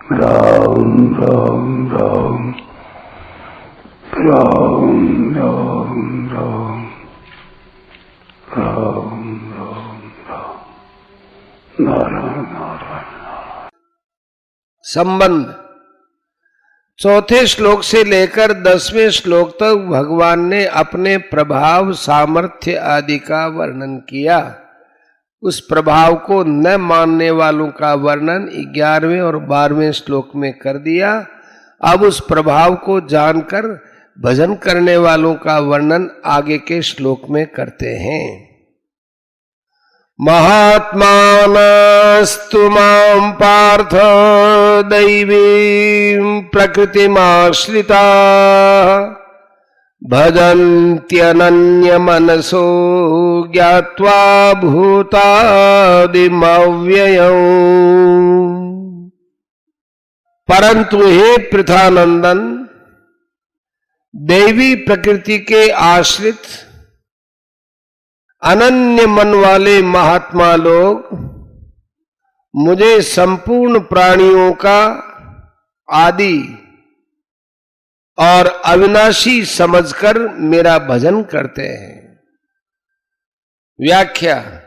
राम राम राम राम राम राम राम राम राम नारायण नारायण। संबंध चौथे श्लोक से लेकर 10वें श्लोक तक भगवान ने अपने प्रभाव, सामर्थ्य आदि का वर्णन किया। उस प्रभाव को न मानने वालों का वर्णन 11वें और 12वें श्लोक में कर दिया। अब उस प्रभाव को जानकर भजन करने वालों का वर्णन आगे के श्लोक में करते हैं। महात्मानस्तु मां पार्थ दैवीं प्रकृतिमाश्रिता भजन्त्यनन्यमनसो ज्ञात्वा भूतादिमव्ययम्। परंतु हे पृथानंदन, दैवी प्रकृति के आश्रित अनन्य मन वाले महात्मा लोग मुझे संपूर्ण प्राणियों का आदि और अविनाशी समझकर मेरा भजन करते हैं। व्याख्या।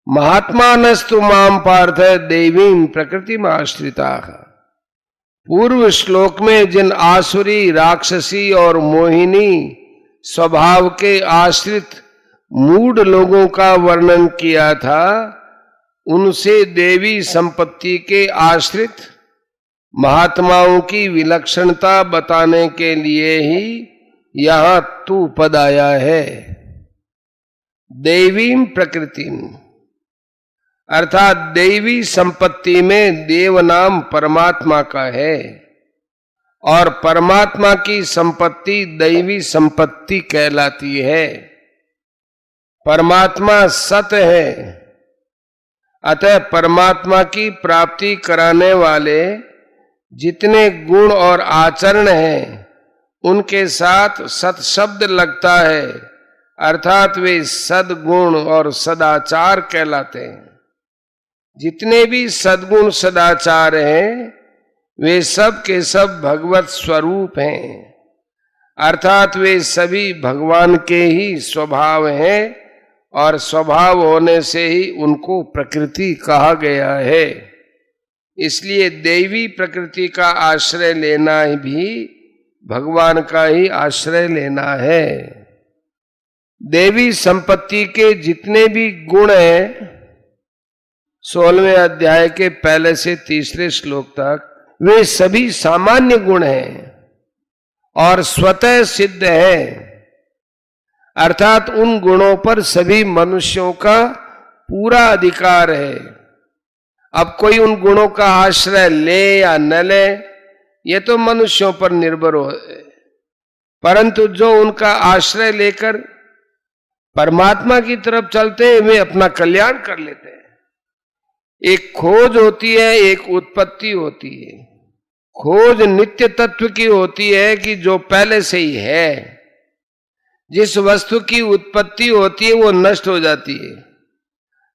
महात्मानस्तु मां पार्थ देवीं प्रकृतिमाश्रिताः। पूर्व श्लोक में जिन आसुरी, राक्षसी और मोहिनी स्वभाव के आश्रित मूढ़ लोगों का वर्णन किया था, उनसे देवी संपत्ति के आश्रित महात्माओं की विलक्षणता बताने के लिए ही यहां तू पद आया है। देवीं प्रकृति अर्थात देवी संपत्ति में देव नाम परमात्मा का है और परमात्मा की संपत्ति दैवी संपत्ति कहलाती है। परमात्मा सत्य है, अतः परमात्मा की प्राप्ति कराने वाले जितने गुण और आचरण हैं उनके साथ सत शब्द लगता है, अर्थात वे सद्गुण और सदाचार कहलाते हैं। जितने भी सद्गुण सदाचार हैं वे सब के सब भगवत स्वरूप हैं, अर्थात वे सभी भगवान के ही स्वभाव हैं और स्वभाव होने से ही उनको प्रकृति कहा गया है। इसलिए देवी प्रकृति का आश्रय लेना भी भगवान का ही आश्रय लेना है। देवी संपत्ति के जितने भी गुण हैं 16वें अध्याय के पहले से 3रे श्लोक तक, वे सभी सामान्य गुण हैं और स्वतः सिद्ध हैं, अर्थात उन गुणों पर सभी मनुष्यों का पूरा अधिकार है। अब कोई उन गुणों का आश्रय ले या न ले, ये तो मनुष्यों पर निर्भर हो, परंतु जो उनका आश्रय लेकर परमात्मा की तरफ चलते हैं वे अपना कल्याण कर लेते हैं। एक खोज होती है, एक उत्पत्ति होती है। खोज नित्य तत्व की होती है कि जो पहले से ही है। जिस वस्तु की उत्पत्ति होती है वो नष्ट हो जाती है।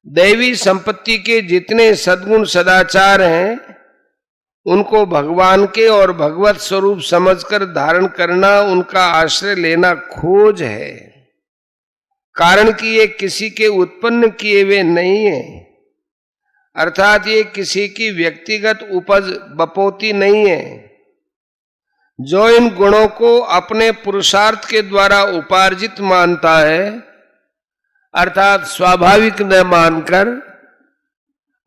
दैवी संपत्ति के जितने सद्गुण सदाचार हैं उनको भगवान के और भगवत स्वरूप समझकर धारण करना, उनका आश्रय लेना खोज है। कारण कि ये किसी के उत्पन्न किए हुए नहीं है, अर्थात ये किसी की व्यक्तिगत उपज बपोती नहीं है। जो इन गुणों को अपने पुरुषार्थ के द्वारा उपार्जित मानता है, अर्थात स्वाभाविक न मानकर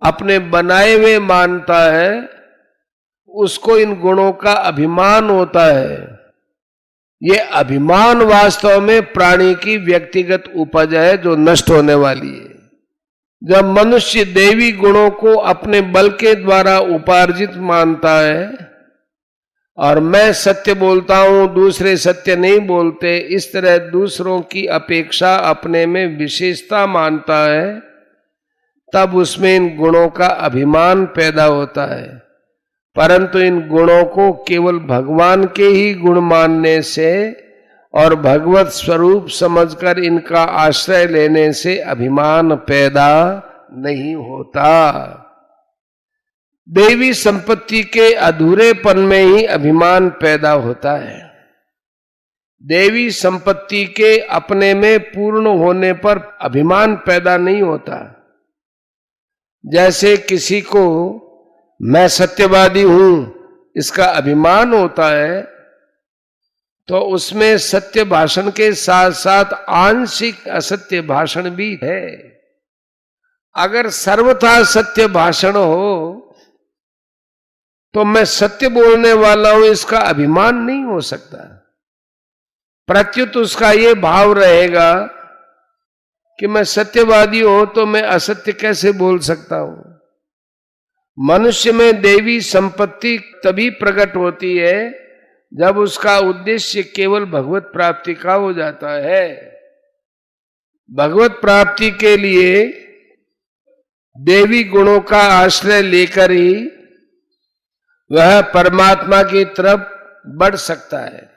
अपने बनाए हुए मानता है, उसको इन गुणों का अभिमान होता है। ये अभिमान वास्तव में प्राणी की व्यक्तिगत उपज है जो नष्ट होने वाली है। जब मनुष्य देवी गुणों को अपने बल के द्वारा उपार्जित मानता है और मैं सत्य बोलता हूं, दूसरे सत्य नहीं बोलते, इस तरह दूसरों की अपेक्षा अपने में विशेषता मानता है, तब उसमें इन गुणों का अभिमान पैदा होता है। परंतु इन गुणों को केवल भगवान के ही गुण मानने से और भगवत स्वरूप समझकर इनका आश्रय लेने से अभिमान पैदा नहीं होता। देवी संपत्ति के अधूरेपन में ही अभिमान पैदा होता है। देवी संपत्ति के अपने में पूर्ण होने पर अभिमान पैदा नहीं होता। जैसे किसी को मैं सत्यवादी हूं इसका अभिमान होता है, तो उसमें सत्य भाषण के साथ साथ आंशिक असत्य भाषण भी है। अगर सर्वथा सत्य भाषण हो तो मैं सत्य बोलने वाला हूं इसका अभिमान नहीं हो सकता। प्रत्युत उसका ये भाव रहेगा कि मैं सत्यवादी हूं तो मैं असत्य कैसे बोल सकता हूं। मनुष्य में देवी संपत्ति तभी प्रकट होती है जब उसका उद्देश्य केवल भगवत प्राप्ति का हो जाता है। भगवत प्राप्ति के लिए देवी गुणों का आश्रय लेकर ही वह परमात्मा की तरफ बढ़ सकता है।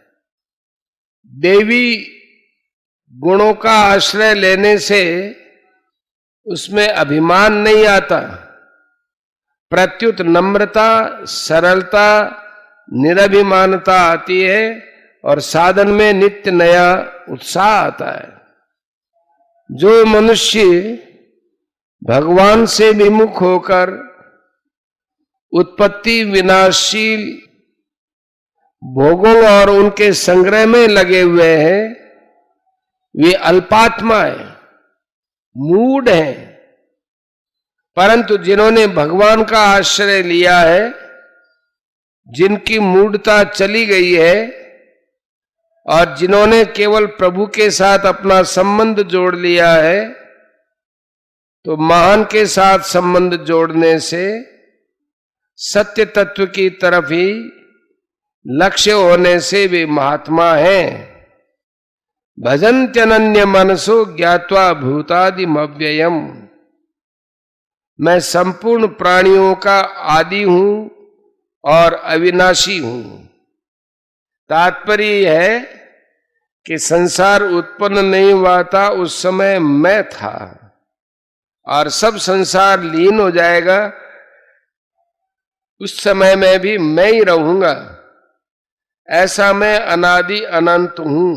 देवी गुणों का आश्रय लेने से उसमें अभिमान नहीं आता, प्रत्युत नम्रता, सरलता, निरभिमानता आती है और साधन में नित्य नया उत्साह आता है। जो मनुष्य भगवान से विमुख होकर उत्पत्ति विनाशील भोगों और उनके संग्रह में लगे हुए हैं, वे अल्पात्मा है, मूढ़ हैं। परंतु जिन्होंने भगवान का आश्रय लिया है, जिनकी मूढ़ता चली गई है और जिन्होंने केवल प्रभु के साथ अपना संबंध जोड़ लिया है, तो महान के साथ संबंध जोड़ने से सत्य तत्व की तरफ ही लक्ष्य होने से वे महात्मा हैं। भजन्त्यनन्य मनसो ज्ञात्वा भूतादिम अव्ययम। मैं संपूर्ण प्राणियों का आदि हूं और अविनाशी हूं। तात्पर्य है कि संसार उत्पन्न नहीं हुआ था उस समय मैं था, और सब संसार लीन हो जाएगा उस समय में भी मैं ही रहूंगा। ऐसा मैं अनादि अनंत हूं।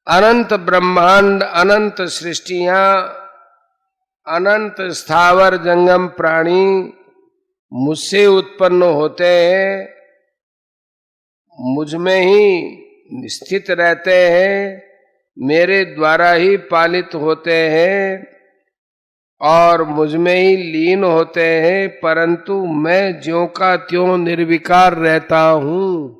अनंत ब्रह्मांड, अनंत सृष्टियां, अनंत स्थावर जंगम प्राणी मुझसे उत्पन्न होते हैं, मुझ में ही स्थित रहते हैं, मेरे द्वारा ही पालित होते हैं और मुझ में ही लीन होते हैं। परंतु मैं ज्यों का त्यों निर्विकार रहता हूं,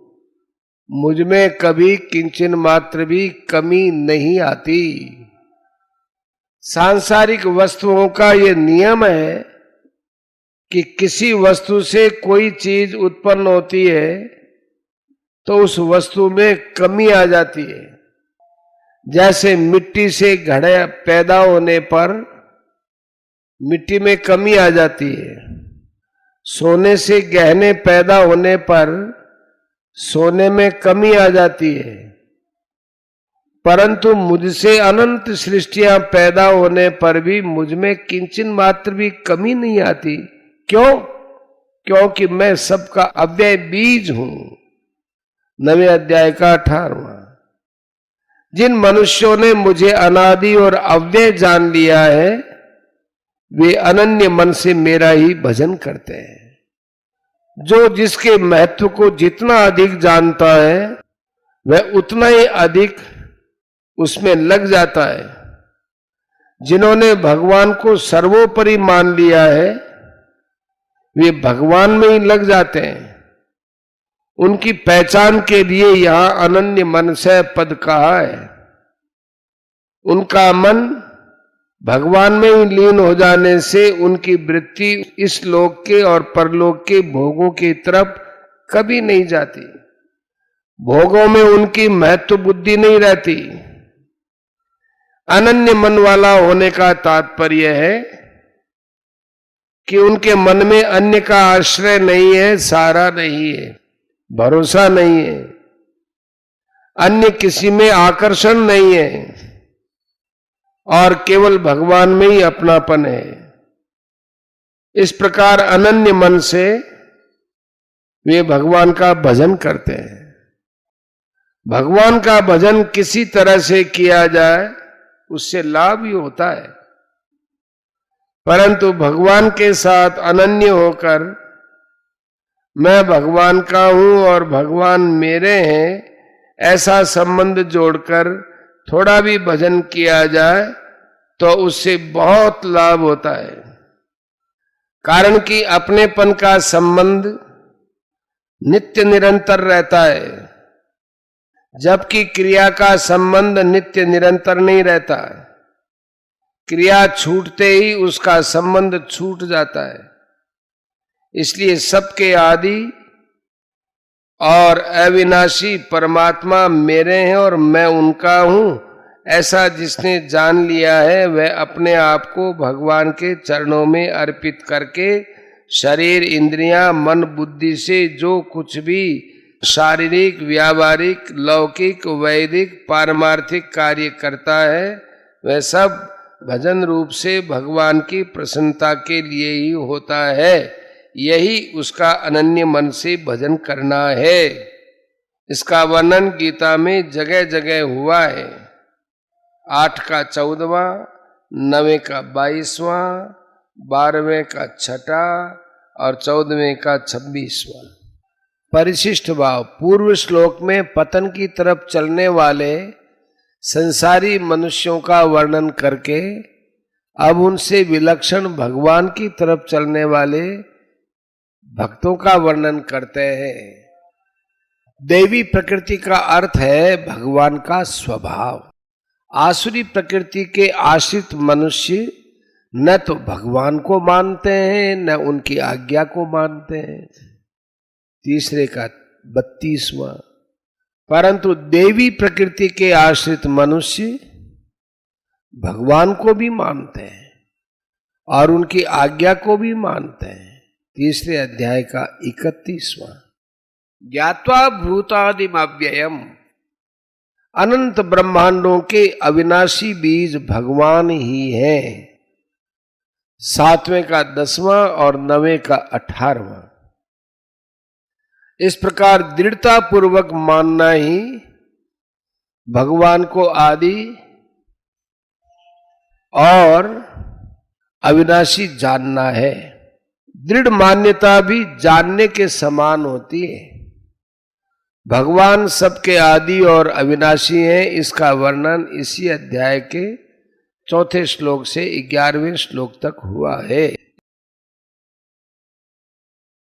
मुझ में कभी किंचन मात्र भी कमी नहीं आती। सांसारिक वस्तुओं का ये नियम है कि किसी वस्तु से कोई चीज उत्पन्न होती है तो उस वस्तु में कमी आ जाती है। जैसे मिट्टी से घड़े पैदा होने पर मिट्टी में कमी आ जाती है, सोने से गहने पैदा होने पर सोने में कमी आ जाती है। परंतु मुझसे अनंत सृष्टियां पैदा होने पर भी मुझ में किंचन मात्र भी कमी नहीं आती। क्यों? क्योंकि मैं सबका अव्यय बीज हूं। 9वें अध्याय का 18वां। जिन मनुष्यों ने मुझे अनादि और अव्यय जान लिया है, वे अनन्य मन से मेरा ही भजन करते हैं। जो जिसके महत्व को जितना अधिक जानता है वह उतना ही अधिक उसमें लग जाता है। जिन्होंने भगवान को सर्वोपरि मान लिया है वे भगवान में ही लग जाते हैं। उनकी पहचान के लिए यहां अनन्य मन से पद कहा है। उनका मन भगवान में ही लीन हो जाने से उनकी वृत्ति इस लोक के और परलोक के भोगों की तरफ कभी नहीं जाती। भोगों में उनकी महत्व बुद्धि नहीं रहती। अनन्य मन वाला होने का तात्पर्य है कि उनके मन में अन्य का आश्रय नहीं है, सहारा नहीं है, भरोसा नहीं है, अन्य किसी में आकर्षण नहीं है और केवल भगवान में ही अपनापन है। इस प्रकार अनन्य मन से वे भगवान का भजन करते हैं। भगवान का भजन किसी तरह से किया जाए उससे लाभ ही होता है, परंतु भगवान के साथ अनन्य होकर मैं भगवान का हूं और भगवान मेरे हैं ऐसा संबंध जोड़कर थोड़ा भी भजन किया जाए तो उससे बहुत लाभ होता है। कारण कि अपनेपन का संबंध नित्य निरंतर रहता है, जबकि क्रिया का संबंध नित्य निरंतर नहीं रहता है। क्रिया छूटते ही उसका संबंध छूट जाता है। इसलिए सबके आदि और अविनाशी परमात्मा मेरे हैं और मैं उनका हूं, ऐसा जिसने जान लिया है वह अपने आप को भगवान के चरणों में अर्पित करके शरीर, इंद्रियां, मन, बुद्धि से जो कुछ भी शारीरिक, व्यावहारिक, लौकिक, वैदिक, पारमार्थिक कार्य करता है वह सब भजन रूप से भगवान की प्रसन्नता के लिए ही होता है। यही उसका अनन्य मन से भजन करना है। इसका वर्णन गीता में जगह जगह हुआ है। 8 का 14वां, 9वें का 22वां, 12वें का 6ठा और 14वें का 26वां। परिशिष्ट भाव। पूर्व श्लोक में पतन की तरफ चलने वाले संसारी मनुष्यों का वर्णन करके अब उनसे विलक्षण भगवान की तरफ चलने वाले भक्तों का वर्णन करते हैं। देवी प्रकृति का अर्थ है भगवान का स्वभाव। आसुरी प्रकृति के आश्रित मनुष्य न तो भगवान को मानते हैं न उनकी आज्ञा को मानते हैं। तीसरे का 32वां। परंतु देवी प्रकृति के आश्रित मनुष्य भगवान को भी मानते हैं और उनकी आज्ञा को भी मानते हैं। तीसरे अध्याय का 31वां। ज्ञात्वा भूतादिम अव्ययम। अनंत ब्रह्मांडों के अविनाशी बीज भगवान ही हैं। 7वें का 10वां और 9वें का 18वां। इस प्रकार दृढ़ता पूर्वक मानना ही भगवान को आदि और अविनाशी जानना है। दृढ़ मान्यता भी जानने के समान होती है। भगवान सबके आदि और अविनाशी हैं, इसका वर्णन इसी अध्याय के 4थे श्लोक से 11वें श्लोक तक हुआ है।